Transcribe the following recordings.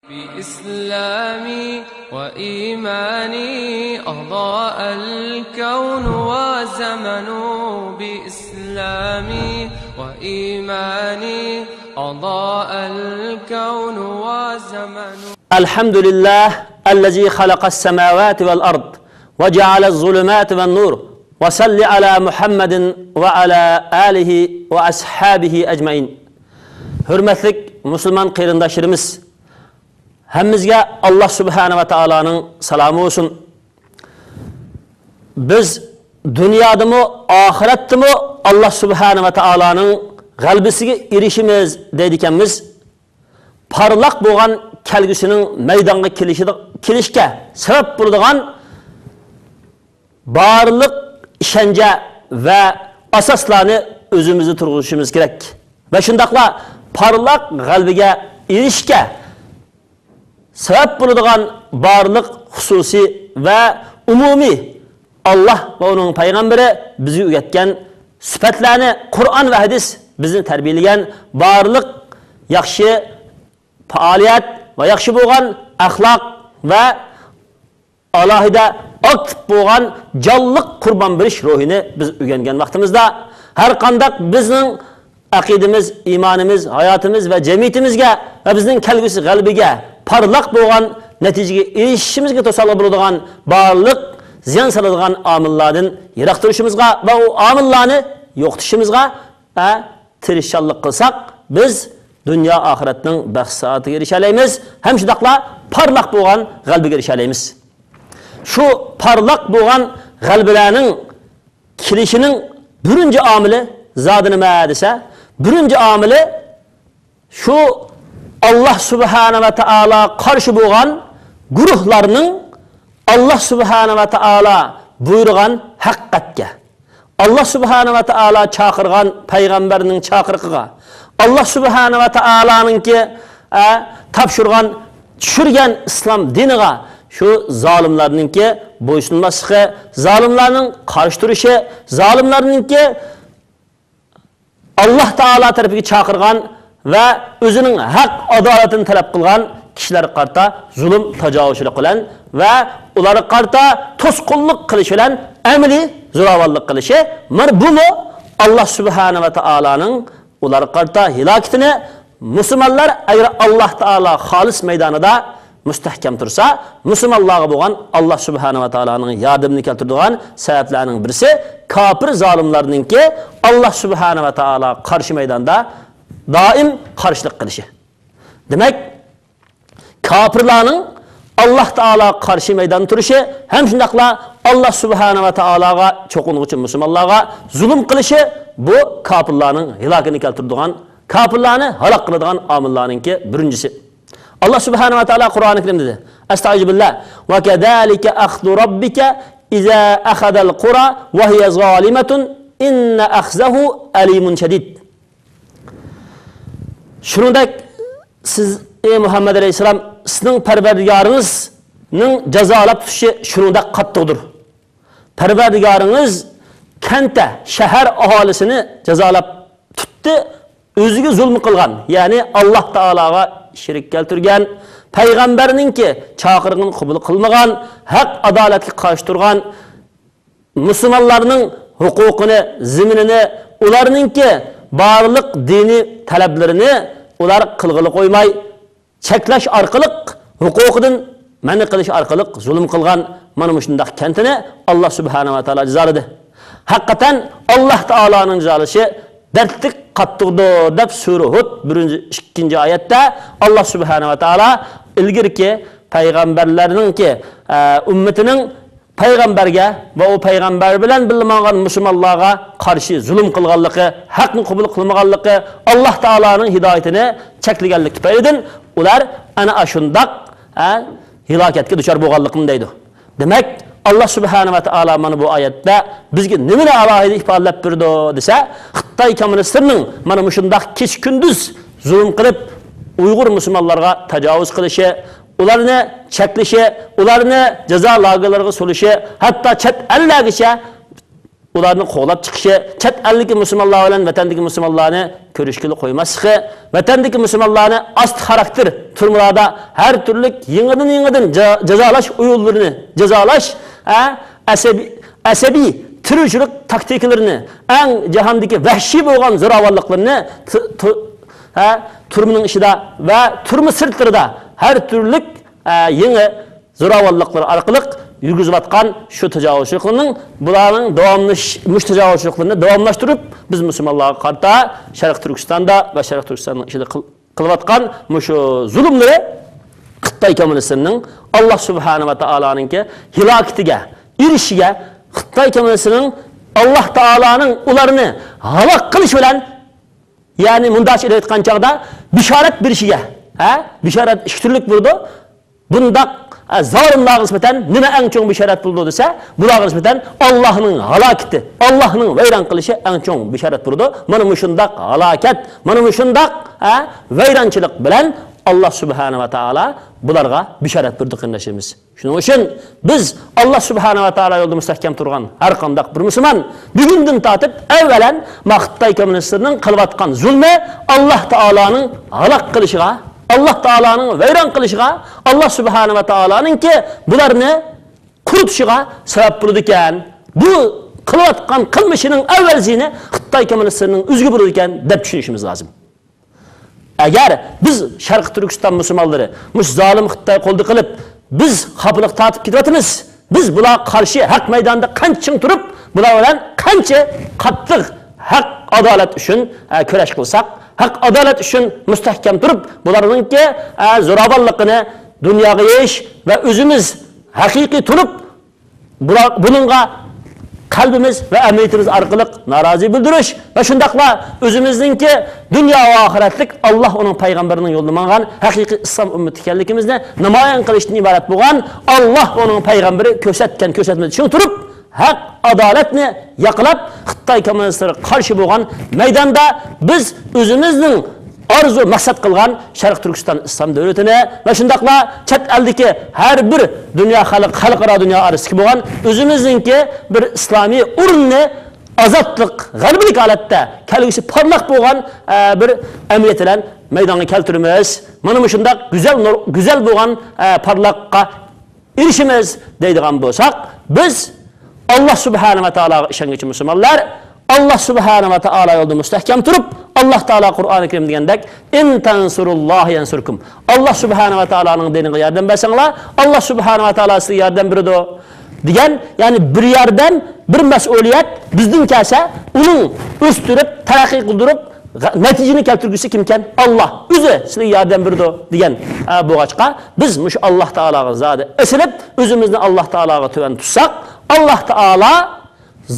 بإسلامي وإيماني أضاء الكون وزمن بإسلامي وإيماني أضاء الكون وزمن الحمد لله الذي خلق السماوات والأرض وجعل الظلمات والنور وصل على محمد وعلى آله وأصحابه أجمعين. Hürmetlik Müslüman kıyırındaşlarımız, hemimizge Allah Subhanahu ve Taala'nın salamı olsun. Biz dünyada mı, ahirette mi Allah Subhanahu ve Taala'nın galbisiga erişimiz deydikenmiz, parlak boğan kelgüsünün meydana kelişke sebep bulduğun barlık işence ve asaslarını özümüzü turguşumuz gerek. Ve şundakla parlak galbiga erişke sebep bulduğun barlık hususi ve umumi Allah ve onun peygamberi bizi üretken sıfatlarını Kur'an ve hadis bizni terbiyeleyen barlık yaxşı faaliyet ve yaxşı boğan ahlak ve alahida aktif boğan canlılık kurban beriş ruhini biz ürengen vaktimizde her kandak bizning akidimiz, imanimiz, hayatımız ve cemiyetimizge ve bizning kelgusi qalbiga parlak boğan neticege erişishimizge to'saqlik bo'ladigan barliq ziyon soladigan omillardan yiroq turishimizga va u omillarni yo'qotishimizga tirishchanlik qilsak biz dünya ahiretning baxt saatiga erisha olamiz, ham shundaqla parlak boğan qalbiga erisha olamiz. Şu parlak boğan qalbilarning kelishinin birinci amili zodi nima desa, birinci amili şu Allah Subhanahu ve Taala karşı boğan guruhlarının Allah Subhanahu ve Taala buyurgan haqiqatga, Allah Subhanahu ve Taala çağırgan peygamberinin çağırıqıga, Allah Subhanahu ve Taala'nınki tapşırgan, düşürgen İslam diniga şu zalimlarınki boysunmaslığı, zalimlarının karşı duruşu, zalimlarınki Allah Taala tarafı çağırgan ve özünün hak adaletini talep kılgan kişiler karta zulüm tecavüzçülük kılan ve onları karta toskulluk kılışı olan emri zoravallık kılışı. Bu mu Allah Subhanahu ve Taala'nın onları karta hilaketini Müslümanlar eğer Allah Taala halis meydanında müstehkem tursa, Müslümanlığa boğan Allah Subhanahu ve Taala'nın yardımını keltirdiğin sebeplerinin birisi kafir zalimlerinin ki Allah Subhanahu ve Taala karşı meydanda daim karşılık kılışı. Demek kafirlerin Allah Taala karşı meydan turuşu hem şundakla Allah Subhanahu ve Taala'ga çokunluğu için Müslümanlığa zulüm kılışı bu kafirlerin hilakını keltirdiğin, kafirlerini halak kıldığın amillerin ki birincisi. Allah Subhanahu ve Taala Kur'an-ı Kerim'de dedi. Estaizu billah. Ve kezalike ahzu rabbike iza akhadal qura ve hiye zalimetun inne akhzahu alimun şedid. Şunundak siz ey Muhammed Aleyhisselam sizning Parvardigarınızning cazalab tutishi shunundak qattiqdir. Parvardigarınız kentda shahar aholisini cazalab tutdi, o'ziga zulm qilgan, ya'ni Allah Taolaga şirik keltirgan, payg'ambarninki chaqirig'ini qabul qilmagan, haq adolatga qarshi turgan, musulmonlarning huquqini, ziminini, ularninki barliq diniy talablarini ular qilg'ili qo'ymay, cheklash orqali huquqidan ma'ni qilish orqali zulm qilgan mana shunday kentini Allah Subhanahu va Taala jazoladi. Haqiqatan Allah Taolaning jazolashi dertlik qattiqdir deb Sura Hud 1-2 oyatda Allah Subhanahu ve Taala ilgirki payg'ambarlarningki ummatining payg'ambarga va o payg'ambar bilan bilmagan musulmonlarga qarshi zulm qilganligi, haqni qabul qilmaganligi, Allah Taolaning hidoyatini cheklaganligi tufaylidan ular ana shundaq hilokatga duchor bo'lganligini deydi. Demak Allah Subhanahu ve Taala mana bu oyatda bizga nimani alohida ifodalab berdi desa, Xitoy kommunistlarining mana shundaq kech kunduz zulm qilib Uyg'ur musulmonlarga tajovuz qilishi, ularni cheklashi, ularni jazo lagerlariga solishi, hatto chet ellargacha ularni qo'g'lab chiqishi, chet eldeki Müslümanlar bilen vatandagi Müslümanlarni körüşkili koymaslığı, vatandagi Müslümanlarni ast karakter turmularda her türlü yığıdın cezalaş uyullarını, cezalaş asabi türücülük taktiklerini, en cihandaki vahşi boğan zoravallıklarını turmunun işide ve turmu sırtlarında her türlü yeni zoravallıkları arkalık yürgüzüvatkan şu tecavüzçülüklerinin bularının tecavüzçülüklerini devamlaştırıp biz Müslümanlığa karta Şarkı Türkistan'da ve Şarkı Türkistan'ın içinde kılıvatkan şu zulümleri Xitay Komünistlerinin Allah Subhanahu ve Taala'nın ki hilaketiga, irişiga Xitay Komünistlerinin Allah Taala'nın ularını halak kılış bilen yani mundaç ile etkan çağda bişaret bir işiga, bişaret iştürlük vurdu. Bunda zalimlarga nisbeten nima eng cho'ng bisharat bo'ldi desa, bularga nisbatan Allohning halokati, Allohning vayron qilishi eng cho'ng bisharat bo'ldi. Mana mushundaq halokat, mana mushundaq vayronchilik bilan Allah Subhanahu va taolo bularga bisharat berdi qilishimiz. Shuning uchun biz Allah Subhanahu va taolo yo'lida mustahkam turgan har qanday bir musulmon bugundan tortib avvalan Xitoy kommunistlarining qilayotgan zulmi Allah taoloning halok qilishiga, Allah Taala'nın vayron qilishiga, Allah Subhanahu va taoloning ki bularni qurutishiga sabab bo'ldi ekan. Bu qilayotgan qilmishining avvalzini Xitoy kommunistlarining o'ziga bo'ldi ekan deb tushunishimiz lozim. Agar biz Sharq Turkiston musulmonlari mush zolim Xitoy qo'lda qilib biz xapliq tortib ketyapmiz. Biz bular qarshi haq maydonida qancha turib, bular bilan qancha qattiq haq adolat uchun kurash qilsak, haq adolat uchun mustahkam turib, bularningki zo'ravonligini dunyoga yeyish va o'zimiz haqiqiy turib, buningga qalbimiz va amaliyatimiz orqali norozi bildirish va shundaqla o'zimizningki dunyo va oxiratlik Alloh uning payg'ambarining yo'lida mangan haqiqiy islom ummati ekanligimizni namoyon qilishdan iborat bo'lgan Alloh uning payg'ambari ko'rsatgan ko'rsatmani tushuntirib haq adolatni yaqlab Xitoy kommunistlari qarshi bo'lgan maydonda biz o'zimizning arzu maqsad qilgan Sharq Turkiston islom davlatini va shundaqla chet eldagi har bir dunyo xalqaro dunyo arasida bo'lgan o'zimizningki bir islomiy o'rinni azodlik, g'arblik holatda kelgusi parlaq bo'lgan bir amaliyat bilan maydonga keltiramiz. Mana shundaq go'zal bo'lgan parlaqqa erishimiz deydigan bo'lsak, biz Allah Subhanahu va taologa ishonuvchi musulmonlar Allah Subhanahu va taolo yo'lida mustahkam turib, Allah taolo Qur'oni Karim degandek, "In tansurullohi yansurkum." Allah Subhanahu va taoloning diniga yordam bersanglar, Allah Subhanahu va taolo sizga yordam beradi degan, ya'ni bir yerdan bir mas'uliyat bizning kelsa, uning o'stirib, taraqqiy qildirib, natijani keltirgusi kimkan? Allah o'zi sizga yordam beradi degan bo'g'achqa biz mush Allah taologa zodi isilib, o'zimizni Allah taologa tuvan tutsak, Allah taolo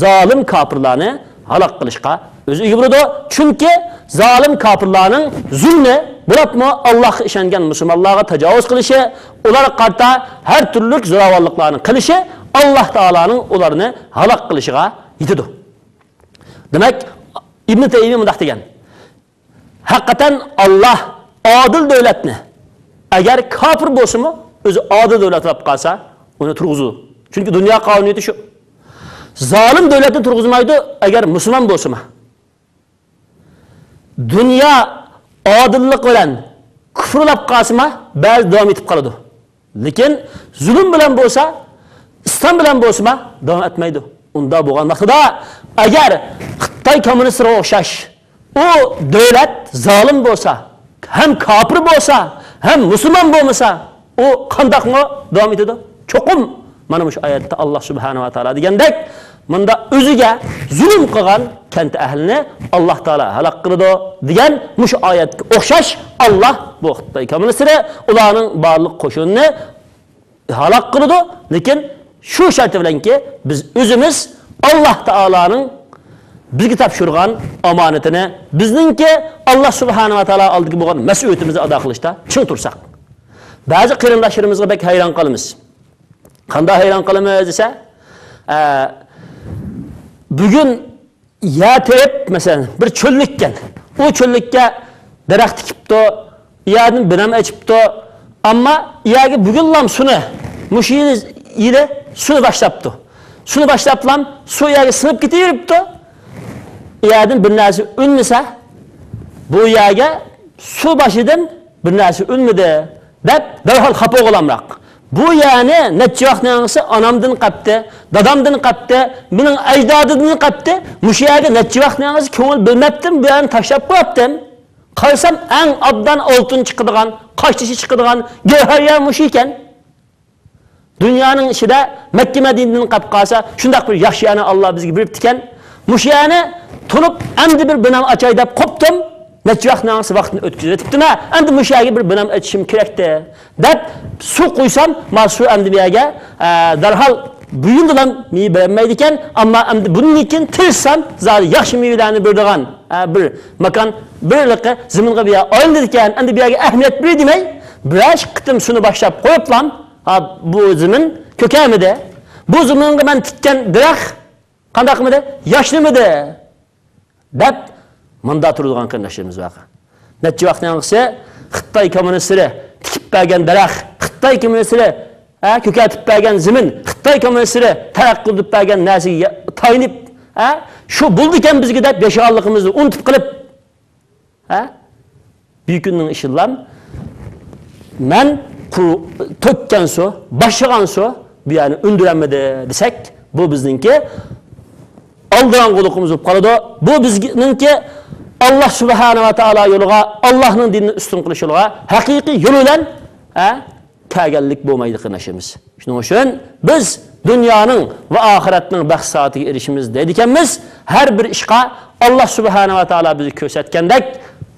zolim kofirlarni halok qilishga o'zi ega bo'ladi. Chunki zolim kofirlarning zulmi bo'libmi Allohga ishongan musulmonlarga tajovuz qilishi, ular qarta har turli zo'ravonliklarni qilishi Allah taoloning ularni halok qilishiga yetadi. Demak, Ibn Taymiy bunday degan. Haqiqatan Allah adil davlatni agar kofir bo'lsa-mu, o'zi adil davlat bo'lib qolsa, uni turg'izadi. Chunki dunyo qonuniyati shu. Zalim devletni turg'izmaydi agar musulmon bo'lsa-mu. Dunyo adillik bilan kufrlab qolsa-mu, ba'zi davom etib qoladi. Lekin zulm bilan bo'lsa, islom bilan bo'lsa-mu, davom etmaydi. Unda bo'lgan vaqtida agar Xitoy kommunistlariga o'xshash o davlat zolim bo'lsa, ham kofir bo'lsa, ham musulmon bo'lmasa, o qandaqmi davom etadi? Cho'qim mana shu oyatda Allah Subhanahu va taolo degandek, bunda o'ziga zulm qilgan kent ahlini Allah taolo halok qiladi degan shu oyatga o'xshash Allah bu Xitoy kommunistlari ularning barliq qo'shinini halok qiladi, lekin shu shart bilanki biz o'zimiz Allah taoloning bizga topshirgan omonatini bizningki Allah Subhanahu va taolo oldiga bo'lgan mas'uliyatimizni ado qilishda chin tursak. Ba'zi qarindoshlarimizga bek hayron qolamiz. Qanday hayron qolamiz desa, bugun yatib masalan bir cho'llikkan. O cho'llikka daraxt tikibdi, iyani binam echibdi, ammo iyaga bugun lam suni mushi yili suv boshlabdi. Suni boshlablam suv iyaga sinib ketaveribdi. yerden bir narsa ünmese, bu yerge su başıdan bir narsa ünmedi dep derhal xafa olamrak. Bu yani neçe vaqt nangisi anamdan qapti, dadamdan qapti, mening ajdodimdan qapti. Mushu yerga neçe vaqt nangisi ko'ngil bilmabdim, bu yerni tashlab qo'yaptim. Qaysam eng obdan oltin chiqadigan, qochtishi chiqadigan gavharlar mushu ekan. Dunyoning ichida Makka Madinadan qap qolsa, shundaq bir yaxshi yana Alloh bizga beribdi ekan. Mushu yerni tulib endi bir binam achay deb qopdim. Neçe vaqt nangisi vaqtni o'tkazibdimi? Endi mushu yerga bir binam etishim kerakdi. Deb su qo'ysam, ma su endi bu yerga darhol buyundidan mey bermaydi ekan, ammo endi bundan tirsam, zali yaxshi meylarni beradigan bir makon birliqi zaminga bu yer olindi ekan. Endi bu yerga ahamiyat ber demay, biror qitim suni boshlab qo'yibman. Bu zamin ko'kamidi? Bu zaminga men tikkan daraxt qandaqmidi? Yoshlimidi? Deb manda turadigan qardoshlarimiz bor. Necha vaqt nangisi Xitoy kommunistlari tikib bergan daraxt, Xitoy kommunistlari ko'katib bergan zamin, Xitoy kommunistlari taraqqi qilib bergan narsaga tayinib, shu bo'ldi ekan bizga deb yashaganligimizni unutib qilib, büyükünün işillam men tökken su, başlagan su bu yani ündürenmedi desek, bu bizninki aldıran kulukumuz olup kalıdı. Bu bizninki Allah Subhanahu ve Teala yoluga, Allah'ın dinini üstün kılış yoluga, hakiki yoluyla kagellik bulmaydı kırnaşımız. Şunun için biz dünyanın ve ahiretinin bahsatiga erişimiz dedikenimiz, her bir işqa Allah Subhanahu ve Teala bizi kösetkendek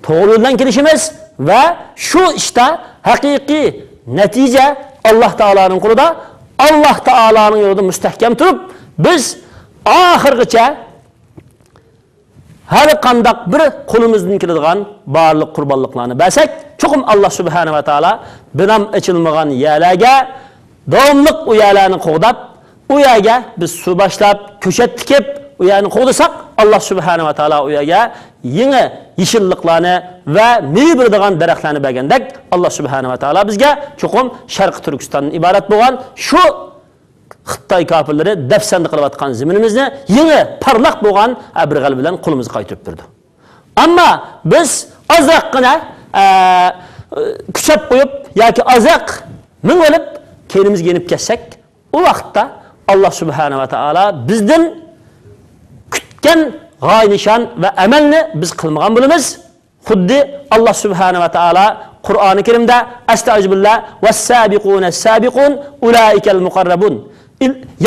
doğru yoldan girişimiz ve şu işte hakiki netice Allah Teala'nın kuluda, Allah Teala'nın yolunda müstehkem turup, biz ahirgacha her kandak bir kolumuzdan keladigan barliq qurbonliqlarni bersak, cho'qim Allah Subhanahu ve Teala binam açılmagan yerlarga davomliq u yerlarni qo'g'dab, u yerga biz suv boshlab, ko'chat tikib, u yerni qo'g'dasak, Allah Subhanahu ve Teala u yerga yangi yeshilliqlarni va meva beradigan daraxtlarni bergandek, Allah Subhanahu ve Teala bizga cho'qim Sharq Turkistondan iborat bo'lgan shu Xitoy kafirlari dafsanda qilayotgan zaminimizni yangi parlaq bo'lgan bir g'alaba bilan qo'limizga qaytirib berdi. Ammo biz azroqgina kuchab qo'yib yoki azroq ming bo'lib keynimizga yenib ketsak, u vaqtda Allah Subhanahu ve Teala bizdan kutgan g'oya nishon va amalni biz qilmagan bo'lamiz. Xuddi Allah Subhanahu ve Teala Qur'oni Karimda Estağfirullah was-sabiqun ulaikal muqarrabun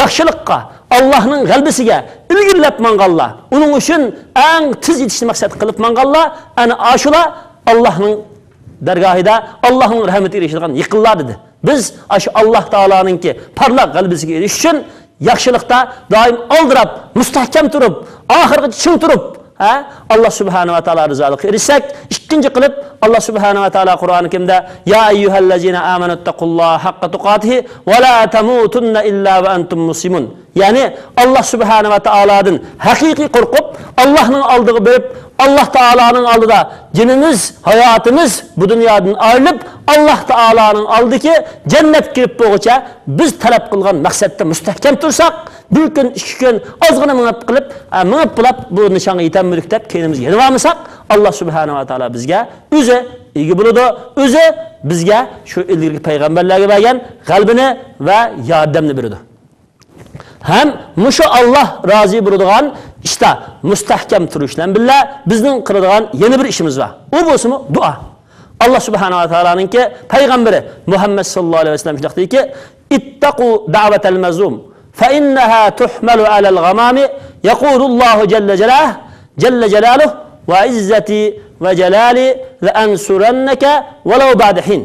yaxshilikqa, Allohning g'albisiga ilgirlab manganlar, uning uchun eng tiz yetishni maqsad qilib manganlar, ana ashular Allohning dargohida Allohning rahmatiga erishadigan yaqinlar dedi. Biz ash Alloh taoloninki parlaq g'albisiga erishish uchun yaxshilikda doim oldirab, mustahkam turib, oxirgacha chin turib, Allah Subhanahu ve Teala rızalıq erişsek, ikinci kılıp Allah Subhanahu ve Teala Kur'an-ı Kerim'de ya eyyühellezine amenuttakullaha hakka tukatihi ve la temutunna illa ve entum muslimun. Yani Allah Subhanahu ve Teala'dan hakiki korkup Allah'ın aldığı verip Allah Teala'nın aldığı cinimiz, hayatımız bu dünyadan ayrılıp Allah Teala'nın aldığı ki cennet girip boğuça biz talep kılgan maksette müstehkem tursak bir gün, iki gün azgına mınıp kılıp, mınıp bulap bu nişanı yitemmedik deyip kendimizi yeni varmasak Allah Subhanahu ve Teala bizge özü iyi buludu, özü bizge şu ilgili peygamberlerge bergen kalbini ve yardımını biridu. Hem muşu Allah razı buluduğun işte müstehkem turuşla billah bizden kırıldığın yeni bir işimiz var. O bu mu? Dua. Allah Subhanahu ve Teala'nın ki peygamberi Muhammed sallallahu aleyhi ve sellem dedi ki ittaku da'vetel mazlum فإنها تحمل على الغمام يقول الله جل جلاله وعزتي وجلالي لأنصرنك ولو بعد حين.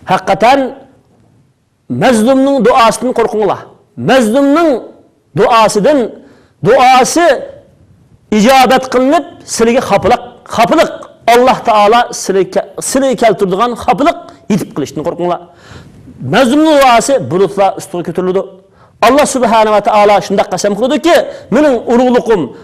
Hakikaten mazlumның duasından korkunlar. Mazlumның duası icabet kılınıp sizге xapılık Allah Teala sizge keltirdiğin xapılık yetip kılıştığını korkunlar. Mazlumның duası bulutla üstüne götürüldü. Allah Subhanahu ve Teala şundak qasam qildi ki, mening urug'liqim,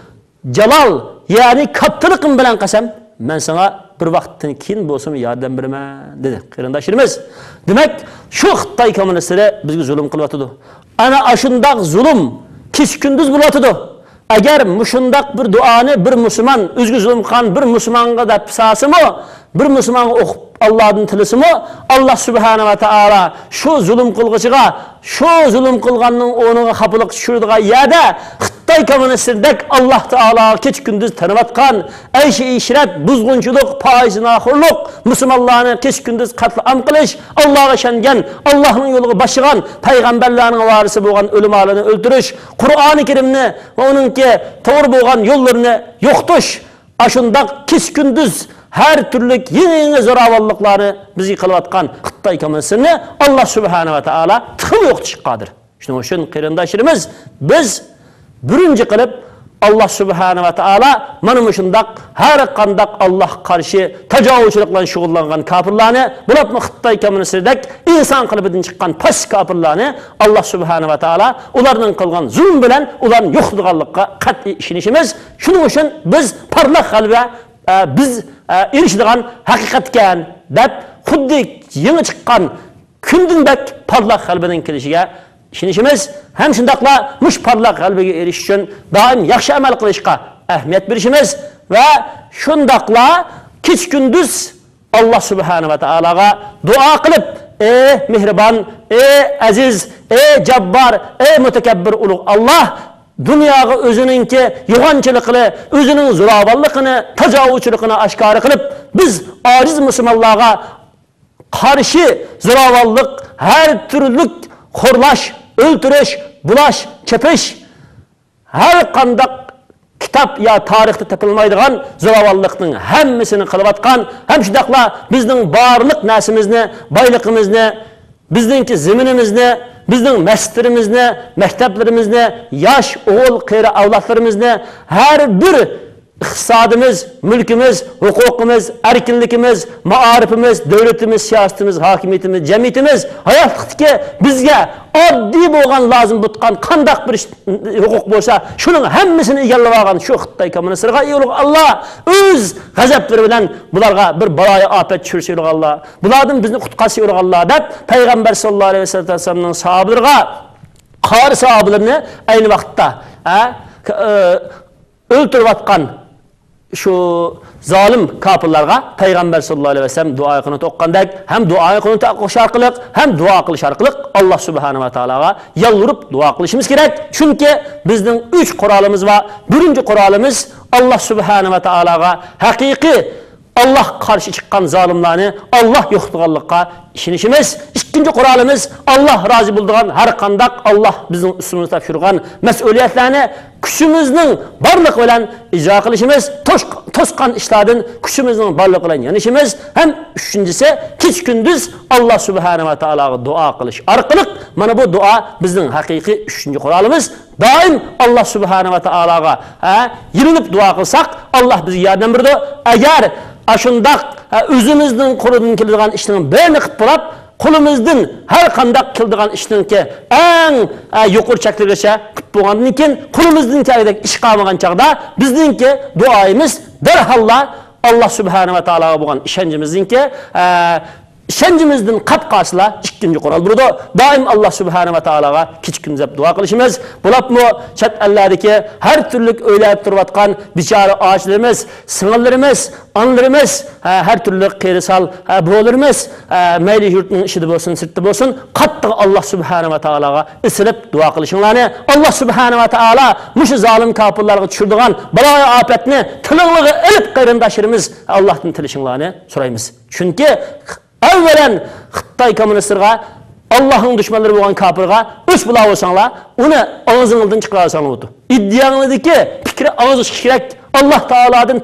jalal, yani kattılıqim bilan qasam, men sana bir vaqtdan keyin bo'lsam yordam beraman dedi. Qarindoshlarimiz, demak, shu Xitoy kommunistlari bizga zulm qilyapti. Ana ashundaq zulm kech kunduz bo'lyapti. agar mushundaq bir duoni bir musulmon o'zga zulm qilgan bir musulmonga deb pisasimi, bir musulmonga o'qib Allah'ın tilisimi, Allah subhanahu wa ta'ala şu zulüm qilg'ichiga, şu zulüm qilganning o'rniga xafalık tushirdigan yerda Xitoy kommunistidek Allah Taala kech kunduz tanıvatkan, ayshi ishrat, buzg'unchilik, foiznaxo'rlik, musulmonlarni kech kunduz qatlam qilish, Allohga ishongan, Allohning yo'liga boshigan, payg'ambarlarning varisi bo'lgan o'limalarni o'ldirish, Qur'oni Karimni va uningki to'g'ri bo'lgan yo'llarini yo'qotish, ashundaq kech kunduz her türlü yeni zoravallıkları bizi kılvatkan Xitoy kommunistini Allah subhanahu wa ta'ala tıkım yok çıkadır. İşte o şun kırındaşırımız biz birinci kılıp Allah subhanahu wa ta'ala manımışındak her kandak Allah karşı tecavüzçülükle şugullanan kapırlarını bulat mı Xitoy kommunistidek insan kılıbından çıkan pas kapırlarını Allah subhanahu wa ta'ala onların kılgan zulüm bilen onların yokluğallıkka katli işinişimiz. Şunun için biz parlak kalbe biz erişidigan haqiqatgan deb xuddi yangi chiqqan kundindak parlaq qalbining kelishiga ishonishimiz ham shundaqla mush parlaq qalbiga erishish uchun doim yaxshi amal qilishga ahamiyat berishimiz va shundaqla kech kunduz Alloh subhanahu va taologa duo qilib ey mehribon, ey aziz, ey jabbar, ey mutakabbir ulug' Alloh dunyoga o'zininki yo'g'onchiligini, o'zining zo'ravonligini, tajovuzchiligini oshkor qilib, biz ojiz musulmonlarga qarshi zo'ravonlik, har turli xo'rlash, o'ldirish, bulash, chepish, har qanday kitap ya tarixda topilmaydigan zo'ravonlikning hammasini qilayotgan, ham shundaqla bizning barliq narsamizni, boyligimizni, bizningki zaminimizni, bizning masjidlarimizni, maktablarimizni, yosh o'g'il qari avlodlarimizni, har bir iqtisodimiz, mulkimiz, huquqimiz, erkinligimiz, ma'arifimiz, davlatimiz, siyosatimiz, hokimiyatimiz, jamiyatimiz hayotlikdagi bizga oddiy bo'lgan lozim bo'lgan qandaq bir huquq bo'lsa, shuning hammasini egallab olgan shu Xitoy kommunistlarga Alloh o'z g'azablari bilan bularga bir baloyi ofat tushirsin Alloh. Bulardan bizni qutqazsin Alloh deb payg'ambar sollallohu alayhi vasallamning sahobalariga qori sahobalarni ayni vaqtda o'ltirayotgan şu zalim kapırlarga Peygamber sallallahu aleyhi ve sellem dua qilib to'qqandak ham dua qilib to'qish orqali ham dua qilish orqali Allah subhanahu va taologa yalvarib dua qilishimiz kerak. Chunki bizning 3 qurolimiz va birinchi qurolimiz Allah subhanahu va taologa haqiqiy Allah karşı çıkan zalimlarni Allah yo'qligiga ishonishimiz. İkinci qurolimiz Allah razı bulduğan her qandaq Allah bizim üstümüzde tushirgan mas'uliyatlarni kuchimizning barliq bilan ijro qilishimiz, to'sqan ishlardan kuchimizning barliq bilan yanishimiz. Ham üçüncüsü kech kunduz Allah subhanahu va taologa duo qilish orqali mana bu duo bizning haqiqiy 3-chi qurolimiz. Doim Allah subhanahu va taologa yirilib duo qilsak Allah bizga yordam beradi. Agar ashundaq o'zimizning qo'lidan keladigan ishning birini qilib bo'lib qo'limizdan har qanday qiladigan ishningki eng yuqori cheklargacha qilib bo'lgandan keyin qo'limizdan keladigan ish qilmagan chaqda bizningki duoyimiz darhalla Allah subhanahu va taologa bo'lgan ishonchimizningki ishonchimizdan qatqasla ikkinchi qurol burada doim Allah subhanahu va taologa kech kun deb duo qilishimiz. Bo'lapmi chet ellardagi har turli o'ylab turayotgan bechora ochlarimiz, singillarimiz, onlarimiz, har turli qirisal bo'larimiz, mayli yurtning ishida bo'lsin, sirtda bo'lsin, qattiq Allah subhanahu va taologa isilib duo qilishinglarni Allah subhanahu va taolo mush zolim kofirlarga tushirdigan baloyi ofatni tilingizga ilib qarindoshlarimiz Allohdan tilishinglarni so'raymiz. Chunki evvelen Xitoy kommunistlarga Allah'ın düşmanları olan kafirga üç bula olsanlar onu ağzınızdan çıkarsanlar oldu. İddianızdaki fikri ağzı şirek Allah Teala'dan